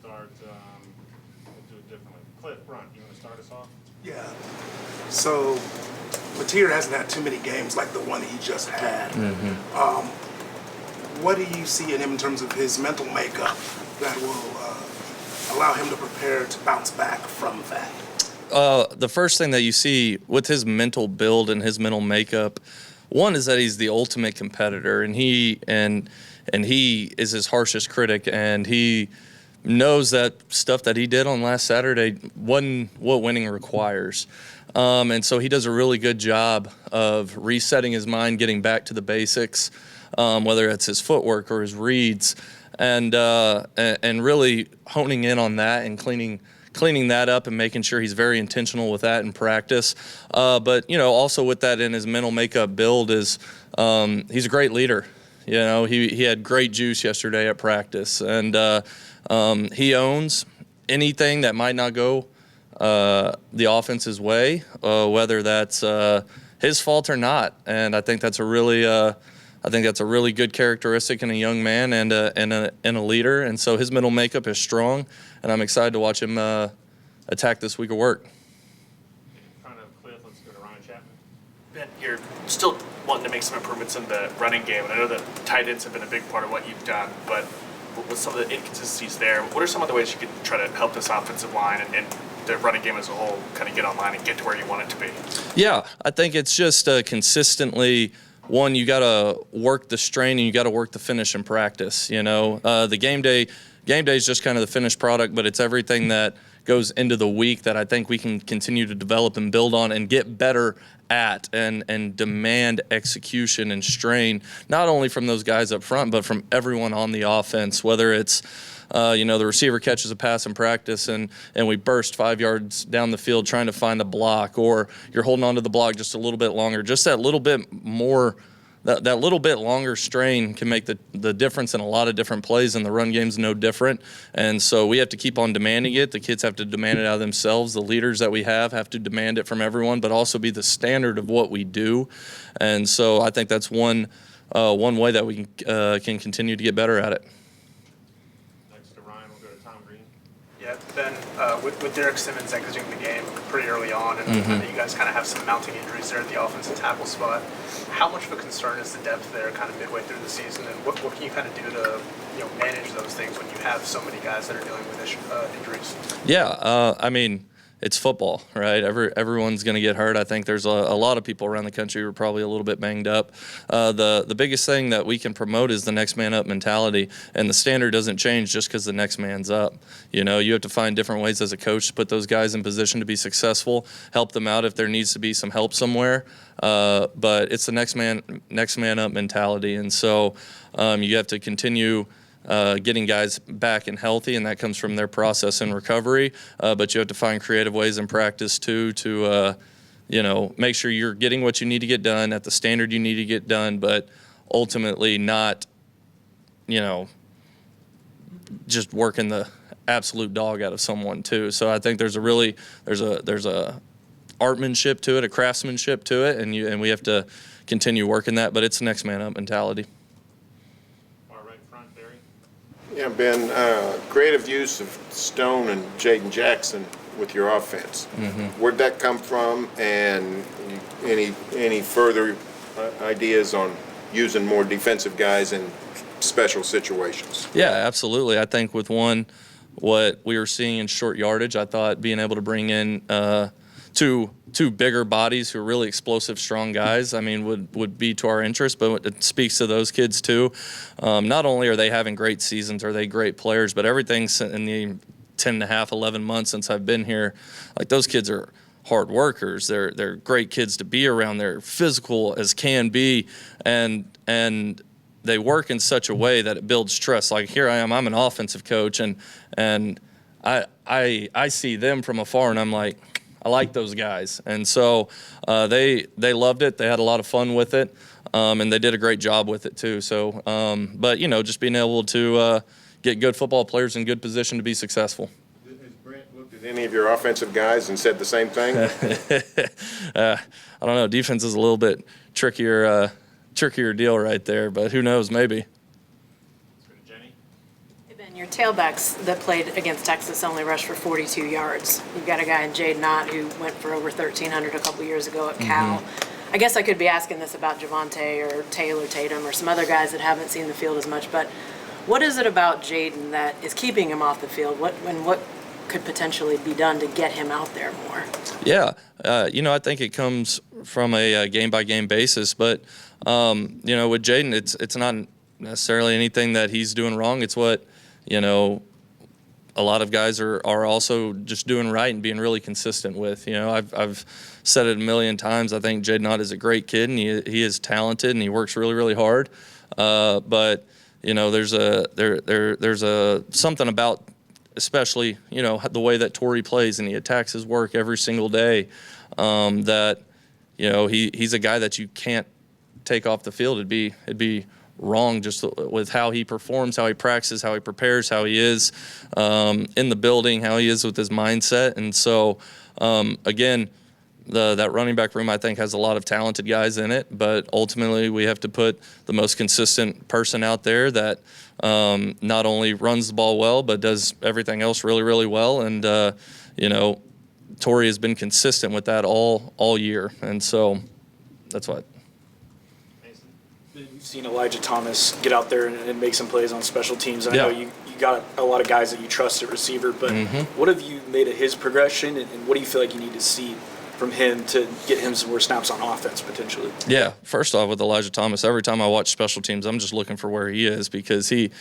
start. We'll do it differently. Cliff, Brunt, you want to start us off? Yeah. So, Mateer hasn't had too many games like the one he just had. What do you see in him in terms of his mental makeup that will allow him to prepare to bounce back from that? The first thing that you see with his mental build and his mental makeup, one is that he's the ultimate competitor, and he is his harshest critic, and he knows that stuff that he did on last Saturday wasn't what winning requires. And so he does a really good job of resetting his mind, getting back to the basics, whether it's his footwork or his reads, and really honing in on that and cleaning that up and making sure he's very intentional with that in practice. But, also with that in his mental makeup build is he's a great leader. He had great juice yesterday at practice, and he owns anything that might not go the offense's way, whether that's his fault or not. And I think that's a really good characteristic in a young man and a leader. And so his mental makeup is strong, and I'm excited to watch him attack this week of work. In front of Cliff, let's go to Ryan Chapman. Ben, you're still wanting to make some improvements in the running game, and I know that tight ends have been a big part of what you've done, but with some of the inconsistencies there, what are some of the ways you could try to help this offensive line and the running game as a whole kind of get online and get to where you want it to be? Yeah, I think it's just consistently, one, you got to work the strain and you got to work the finish in practice. The game day is just kind of the finished product, but it's everything that goes into the week that I think we can continue to develop and build on and get better at and demand execution and strain, not only from those guys up front, but from everyone on the offense, whether it's the receiver catches a pass in practice and we burst 5 yards down the field trying to find a block, or you're holding on to the block just a little bit longer. Just that little bit more, that little bit longer strain can make the difference in a lot of different plays, and the run game's no different. And so we have to keep on demanding it. The kids have to demand it out of themselves. The leaders that we have to demand it from everyone, but also be the standard of what we do. And so I think that's one way that we can continue to get better at it. Yeah, Ben, with Derek Simmons exiting the game pretty early on, and I know you guys kind of have some mounting injuries there at the offensive tackle spot. How much of a concern is the depth there kind of midway through the season, and what can you kind of do to manage those things when you have so many guys that are dealing with injuries? Yeah, it's football, right? Everyone's going to get hurt. I think there's a lot of people around the country who are probably a little bit banged up. The biggest thing that we can promote is the next man up mentality, and the standard doesn't change just because the next man's up. You have to find different ways as a coach to put those guys in position to be successful, help them out if there needs to be some help somewhere. But it's the next man up mentality, and so you have to continue getting guys back and healthy, and that comes from their process and recovery. But you have to find creative ways in practice too to make sure you're getting what you need to get done at the standard you need to get done, but ultimately not just working the absolute dog out of someone too. So I think there's a artmanship to it, a craftsmanship to it, and we have to continue working that. But it's the next man up mentality. Yeah, Ben, creative use of Stone and Jaden Jackson with your offense. Where'd that come from, and any further ideas on using more defensive guys in special situations? Yeah, absolutely. I think with what we were seeing in short yardage, I thought being able to bring in two bigger bodies who are really explosive, strong guys, would be to our interest, but it speaks to those kids too. Not only are they having great seasons, are they great players, but everything's in the 10 and a half, 11 months since I've been here, like those kids are hard workers. They're great kids to be around. They're physical as can be, and they work in such a way that it builds trust. Like here I am, I'm an offensive coach, and I see them from afar, and I'm like, I like those guys. And so they loved it. They had a lot of fun with it, and they did a great job with it too. So, but just being able to get good football players in good position to be successful. Has Brent looked at any of your offensive guys and said the same thing? I don't know. Defense is a little bit trickier deal right there, but who knows, maybe. Jenny? Hey Ben, your tailbacks that played against Texas only rushed for 42 yards. You've got a guy in Jade Knott who went for over 1,300 a couple years ago at Cal. I guess I could be asking this about Javonte or Taylor Tatum or some other guys that haven't seen the field as much, but what is it about Jaden that is keeping him off the field? What could potentially be done to get him out there more? Yeah, I think it comes from a game-by-game basis, but, with Jaden, it's not necessarily anything that he's doing wrong. It's what, a lot of guys are also just doing right and being really consistent with. I've said it a million times. I think Jaden Knott is a great kid, and he is talented, and he works really, really hard. But there's a something about, especially the way that Torrey plays and he attacks his work every single day, that he's a guy that you can't take off the field. It'd be wrong just with how he performs, how he practices, how he prepares, how he is in the building, how he is with his mindset. And so, again, that running back room, I think, has a lot of talented guys in it, but ultimately we have to put the most consistent person out there that not only runs the ball well, but does everything else really, really well. And, Torrey has been consistent with that all year. And so that's what. You've seen Elijah Thomas get out there and make some plays on special teams. I Yeah. know you got a lot of guys that you trust at receiver, but what have you made of his progression, and what do you feel like you need to see from him to get him some more snaps on offense potentially? Yeah, first off, with Elijah Thomas, every time I watch special teams, I'm just looking for where he is, because he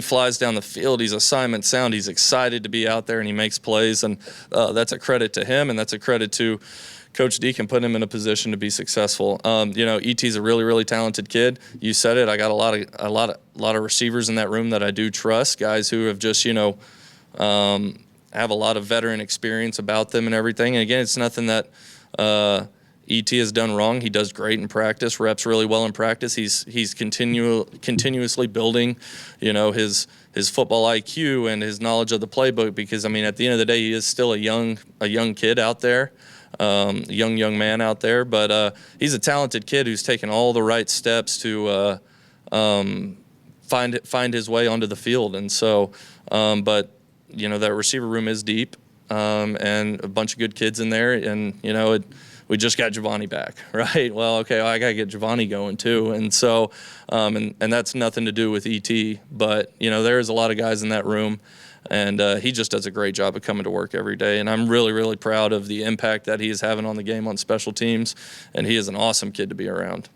flies down the field. He's assignment sound. He's excited to be out there, and he makes plays, and that's a credit to him, and that's a credit to Coach Deacon putting him in a position to be successful. E.T.'s a really, really talented kid. You said it. I got a lot of receivers in that room that I do trust, guys who have just have a lot of veteran experience about them and everything. And again, it's nothing that E.T. has done wrong. He does great in practice, reps really well in practice. He's continuously building, his football IQ and his knowledge of the playbook, because, at the end of the day, he is still a young kid out there. Young man out there, but he's a talented kid who's taken all the right steps to find his way onto the field. And so, but that receiver room is deep, and a bunch of good kids in there. And we just got Giovanni back, right? Well, okay, I gotta get Giovanni going too. And so, and that's nothing to do with ET, but there is a lot of guys in that room. And he just does a great job of coming to work every day. And I'm really, really proud of the impact that he is having on the game on special teams. And he is an awesome kid to be around.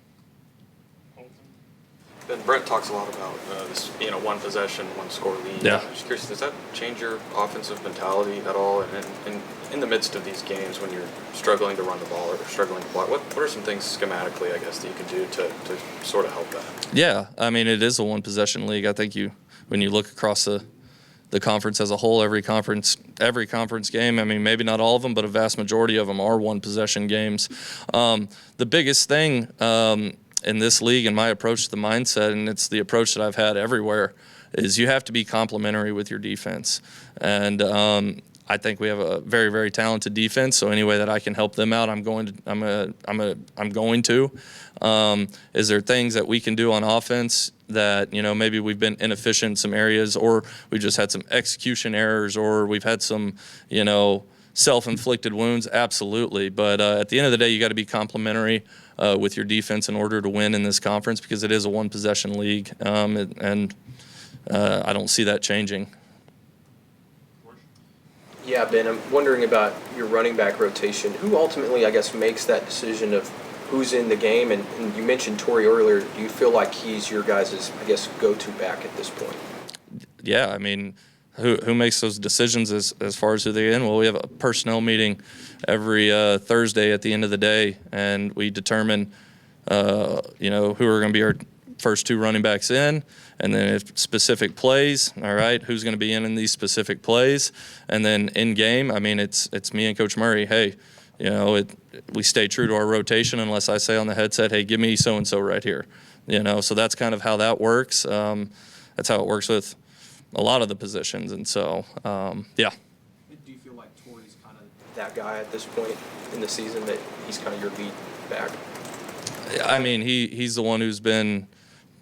Ben, Brett talks a lot about this, one possession, one score lead. Yeah. I'm just curious, does that change your offensive mentality at all? And in the midst of these games, when you're struggling to run the ball or struggling to block, what are some things schematically, I guess, that you can do to sort of help that? Yeah, it is a one possession league. I think when you look across the conference as a whole, every conference game, maybe not all of them, but a vast majority of them are one possession games. The biggest thing in this league, and my approach to the mindset, and it's the approach that I've had everywhere, is you have to be complementary with your defense. And I think we have a very, very talented defense. So any way that I can help them out, I'm going to. Is there things that we can do on offense that maybe we've been inefficient in some areas, or we just had some execution errors, or we've had some self-inflicted wounds? Absolutely. But at the end of the day, you got to be complementary with your defense in order to win in this conference, because it is a one possession league, and I don't see that changing. Yeah, Ben, I'm wondering about your running back rotation. Who ultimately, I guess, makes that decision of who's in the game? And you mentioned Torrey earlier. Do you feel like he's your guys' go-to back at this point? Yeah, who makes those decisions as far as who they in? Well, we have a personnel meeting every Thursday at the end of the day, and we determine, who are going to be our first two running backs in, and then if specific plays, all right, who's going to be in these specific plays, and then in game, it's me and Coach Murray. Hey, we stay true to our rotation unless I say on the headset, hey, give me so-and-so right here. So that's kind of how that works. That's how it works with a lot of the positions. And so, yeah. Do you feel like Torrey's kind of that guy at this point in the season, that he's kind of your lead back? He's the one who's been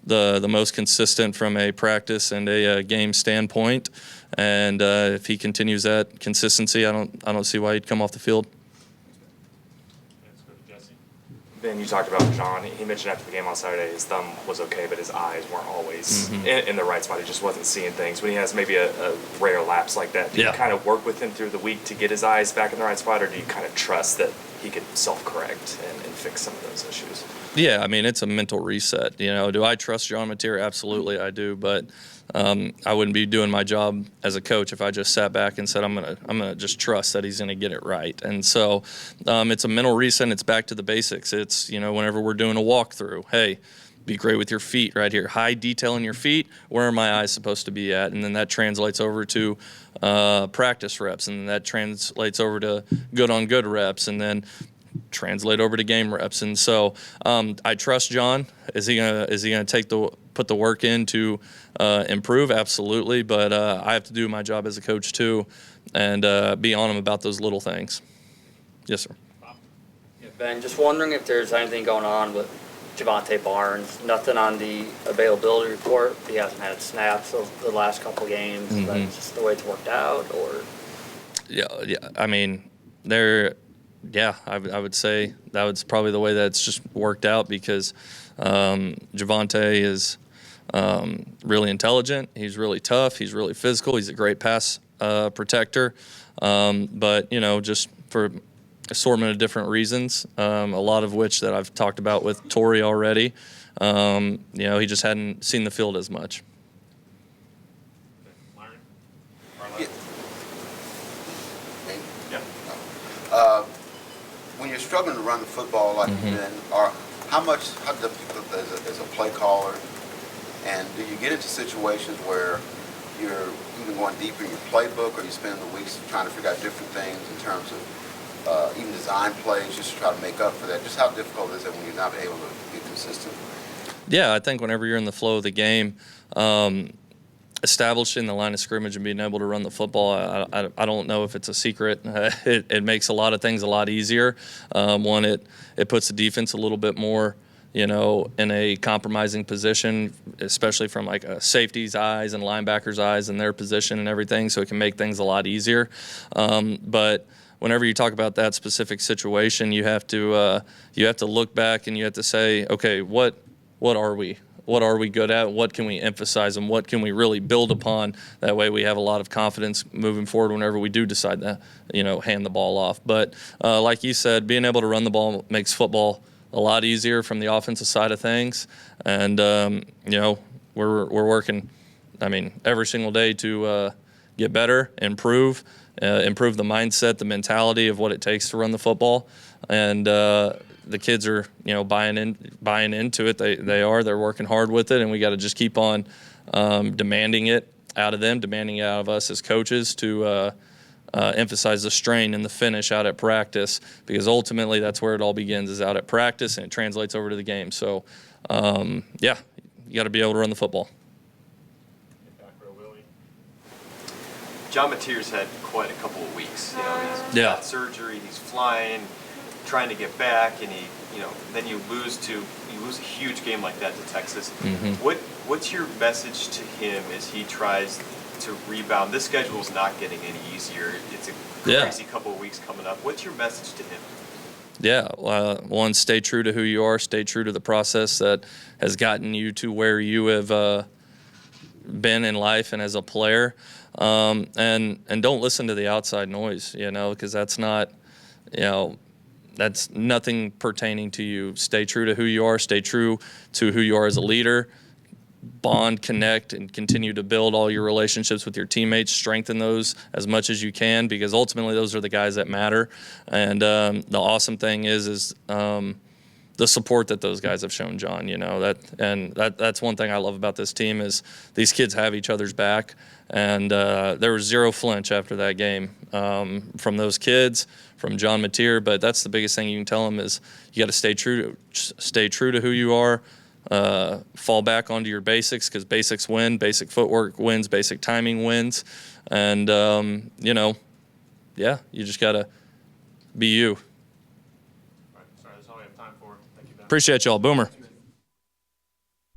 the most consistent from a practice and a game standpoint. And if he continues that consistency, I don't see why he'd come off the field. Let's go to Jesse. Ben, you talked about John. He mentioned after the game on Saturday his thumb was okay, but his eyes weren't always in the right spot. He just wasn't seeing things. When he has maybe a rare lapse like that, do you kind of work with him through the week to get his eyes back in the right spot, or do you kind of trust that he could self-correct and fix some of those issues? Yeah, I mean, it's a mental reset. Do I trust John Mateer? Absolutely, I do. But I wouldn't be doing my job as a coach if I just sat back and said I'm gonna just trust that he's gonna get it right. And so it's a mental reset. It's back to the basics. It's whenever we're doing a walkthrough, hey, be great with your feet right here. High detail in your feet. Where are my eyes supposed to be at? And then that translates over to practice reps, and that translates over to good on good reps, and then translate over to game reps. And so I trust John. Is he gonna put the work in to improve? Absolutely. But I have to do my job as a coach too, and be on him about those little things. Yes, sir. Yeah, Ben, just wondering if there's anything going on with Javante Barnes. Nothing on the availability report. He hasn't had snaps of the last couple games. Is that just the way it's worked out, or? Yeah. I mean, I would say that was probably the way that's just worked out, because Javante is really intelligent. He's really tough. He's really physical. He's a great pass protector. But, just for assortment of different reasons, a lot of which that I've talked about with Torrey already, he just hadn't seen the field as much. Myron? When you're struggling to run the football like you've been, how difficult is a play caller? And do you get into situations where you're even going deeper in your playbook, or you spend the weeks trying to figure out different things in terms of even design plays just to try to make up for that? Just how difficult is it when you're not able to be consistent? Yeah, I think whenever you're in the flow of the game, establishing the line of scrimmage and being able to run the football, I don't know if it's a secret. It makes a lot of things a lot easier. One, it puts the defense a little bit more, in a compromising position, especially from like a safety's eyes and linebacker's eyes and their position and everything, so it can make things a lot easier. But whenever you talk about that specific situation, you have to look back and you have to say, okay, what are we? What are we good at? What can we emphasize, and what can we really build upon? That way we have a lot of confidence moving forward whenever we do decide to, hand the ball off. But like you said, being able to run the ball makes football a lot easier from the offensive side of things. And, we're working, every single day to get better, improve the mindset, the mentality of what it takes to run the football. And the kids are, buying into it. They're working hard with it, and we got to just keep on demanding it out of them, demanding it out of us as coaches to emphasize the strain and the finish out at practice, because ultimately that's where it all begins, is out at practice, and it translates over to the game. So, you got to be able to run the football. John Mateer's had quite a couple of weeks. He's got surgery, he's flying, trying to get back, and then you lose a huge game like that to Texas. What's your message to him as he tries to rebound? This schedule is not getting any easier. It's a crazy couple of weeks coming up. What's your message to him? Yeah, one, stay true to who you are, stay true to the process that has gotten you to where you have been in life and as a player, and don't listen to the outside noise, because that's not, that's nothing pertaining to you. Stay true to who you are, stay true to who you are as a leader. Bond, connect, and continue to build all your relationships with your teammates. Strengthen those as much as you can, because ultimately those are the guys that matter. And the awesome thing is the support that those guys have shown John. That's one thing I love about this team, is these kids have each other's back. And there was zero flinch after that game from those kids, from John Mateer. But that's the biggest thing you can tell them, is you got to stay true to who you are. Fall back onto your basics, because basics win. Basic footwork wins. Basic timing wins. And, you just got to be you. All right, sorry, that's all we have time for. Thank you, Ben. Appreciate y'all. Boomer.